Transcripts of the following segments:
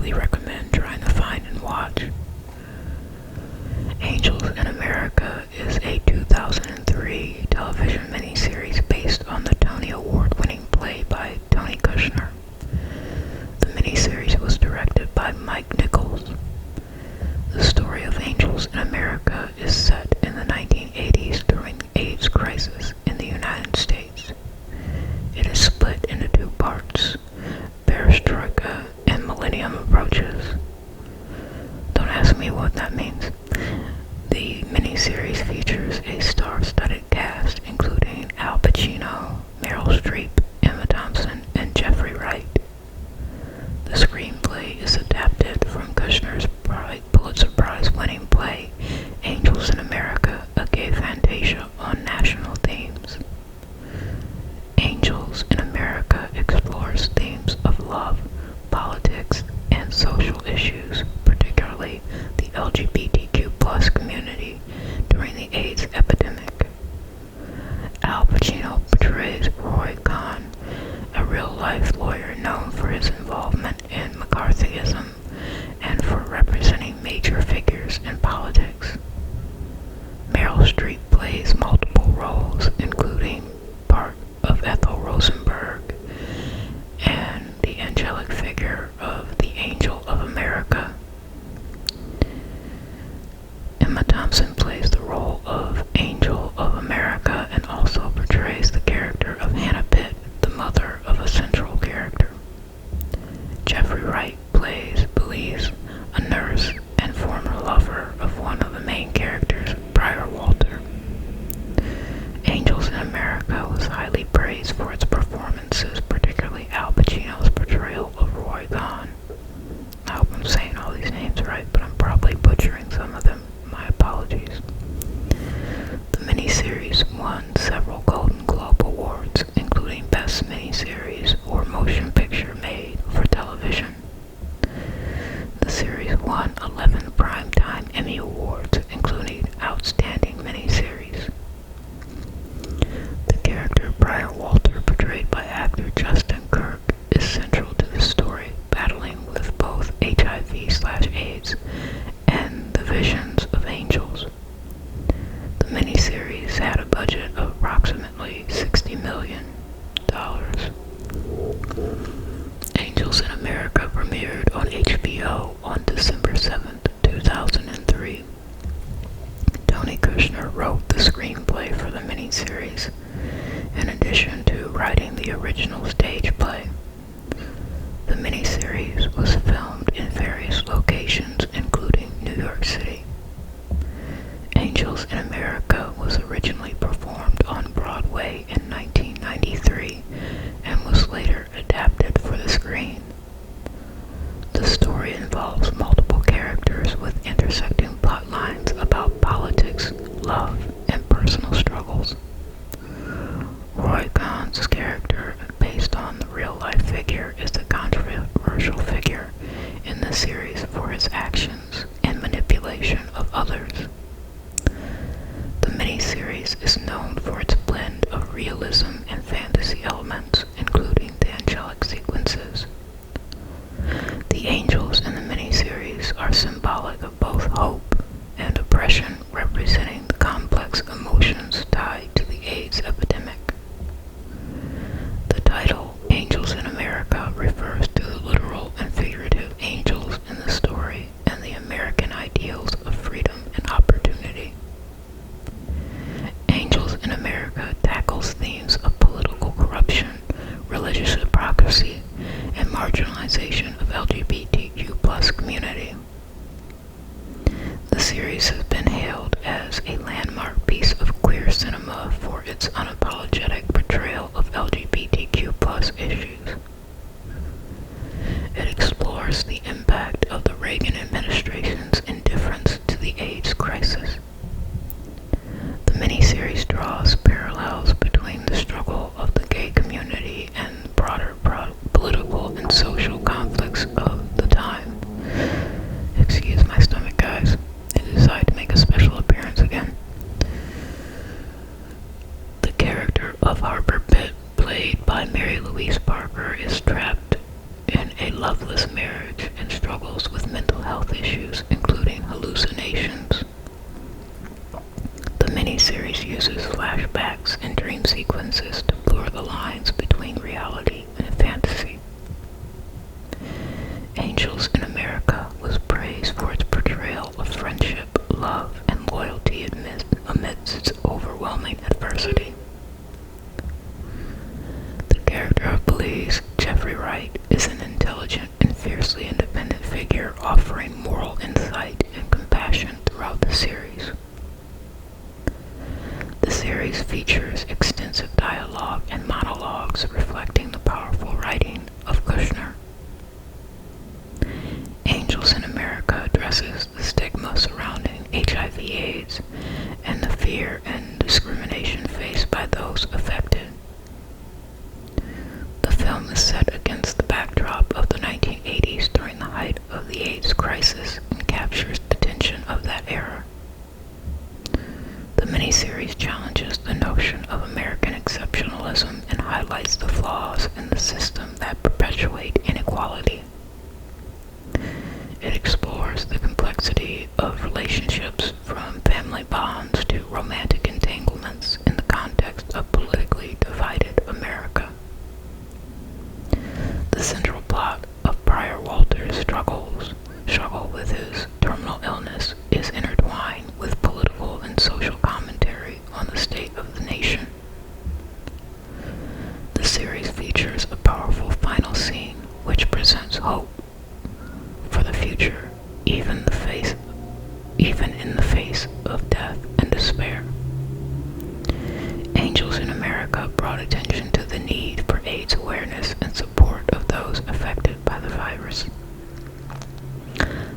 highly recommend trying to find and watch. Angels in America is a 2003 television miniseries based on the Tony Award-winning play by Tony Kushner. The miniseries was directed by Mike Nichols. The story of Angels in America is set in the 1980s during the AIDS crisis in the United States. It is split into two parts, perestroika and millennium approaches. Don't ask me what that means. The miniseries features a star-studded cast including Al Pacino, Meryl Streep, Emma Thompson, and Jeffrey Wright. The screenplay is adapted from Kushner's Pulitzer Prize-winning play Angels in America, a gay fantasia on national themes. Angels in America explores themes of love, politics, and social issues, particularly the LGBTQ+ community during the AIDS epidemic. Al Pacino portrays Roy Cohn, a real-life lawyer known for his involvement in McCarthyism and for representing major figures in politics. Meryl Streep plays multiple roles, including part of Ethel Rosenberg and the angelic figure of the Angel of America. Emma Thompson plays the role of Angel of America and also portrays the character of Hannah Pitt, the mother of a central character. Jeffrey Wright plays Belize, a nurse and former lover of one of the main characters, Briar Walter. Angels in America was highly praised for its performances, particularly Al Pacino's portrayal of Roy Cohn. I hope I'm saying all these names right, but I'm probably butchering some of them. My apologies. The miniseries won several Golden Globe Awards, including Best Miniseries or Motion Picture Made for Television. The series won 11 Primetime Emmy Awards, including Outstanding Miniseries. The character Briar Walter, portrayed by actor Justin Kirk, is central to the story, battling with both HIV/AIDS and the visions of angels. The miniseries had a budget of approximately $60 million. Angels in America premiered on HBO on December 7, 2003. Tony Kushner wrote the screenplay for the miniseries, in addition to writing the original stage play. The miniseries was filmed in various locations, including New York City. Angels in America was originally performed on Broadway in 1993 and was later adapted for the screen. The story involves multiple characters with intersecting plot lines about politics, love, and personal struggles. Roy Cohn's character, based on the real-life figure, is the controversial figure in the series for his actions and manipulation of others. The miniseries is known for its blend of realism and fantasy elements, including the angelic sequences. The angels in the miniseries are symbolic of both hope and oppression, representing the complex emotions tied to the AIDS epidemic. The title, Angels in America, refers to the literal and figurative angels in the story and the American ideals of freedom and opportunity. Angels in America tackles themes of political corruption, religious hypocrisy, and marginalization of LGBTQ offering moral insight and compassion throughout the series. The series features extensive dialogue and monologues reflecting the powerful writing of Kushner. Angels in America addresses the stigma surrounding HIV/AIDS and the fear and discrimination faced by those affected. The film is set against the backdrop of the 1980s during the height of the AIDS crisis and captures the tension of that era. The miniseries challenges the notion of American exceptionalism and highlights the flaws in the system that perpetuate inequality. It explores the complexity of relationships from family bonds to romantic entanglements in the context of politically divided America. The central plot of Prior Walter's struggle with his terminal illness is intertwined with political and social commentary on the state of the nation. The series features a powerful final scene which presents hope for the future, even in the face of death and despair. Angels in America brought attention to the need for AIDS awareness and support of those affected by the virus.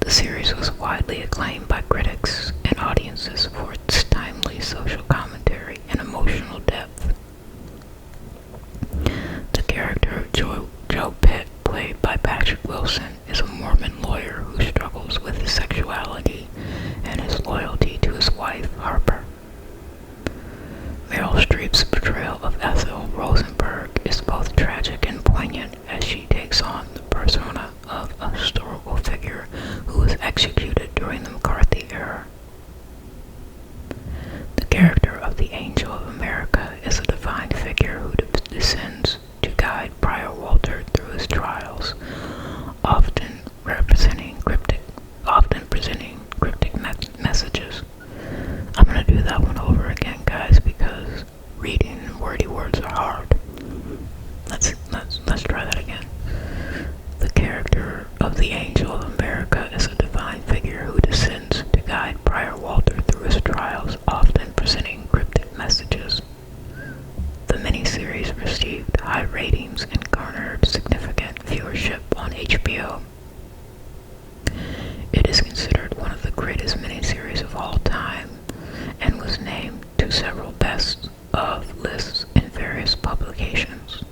The series was widely acclaimed by critics and audiences for its timely social commentary and emotional depth. The character of Joe Pitt, played by Patrick Wilson, is a Mormon lawyer who struggles with his sexuality and his loyalty to his wife, Harper. Meryl Streep's portrayal of Ethel Rosenberg is both tragic and poignant as she takes on the persona of a historical figure who was executed during the McCarthy era. The character of the Angel of America is a divine figure who descends to guide Prior Walter through his trials, often presenting cryptic messages. I'm going to do that one over again, guys, because reading wordy words are hard. Let's try that again. The character of the Angel of America is a divine figure who descends to guide Prior Walter through his trials, often presenting cryptic messages. The miniseries received high ratings and garnered significant viewership on HBO. It is considered one of the greatest miniseries of all time and was named to several best of lists in various publications.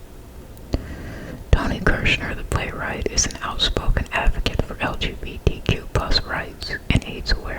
Tony Kirshner, the playwright, is an outspoken advocate for LGBTQ+ rights and AIDS awareness.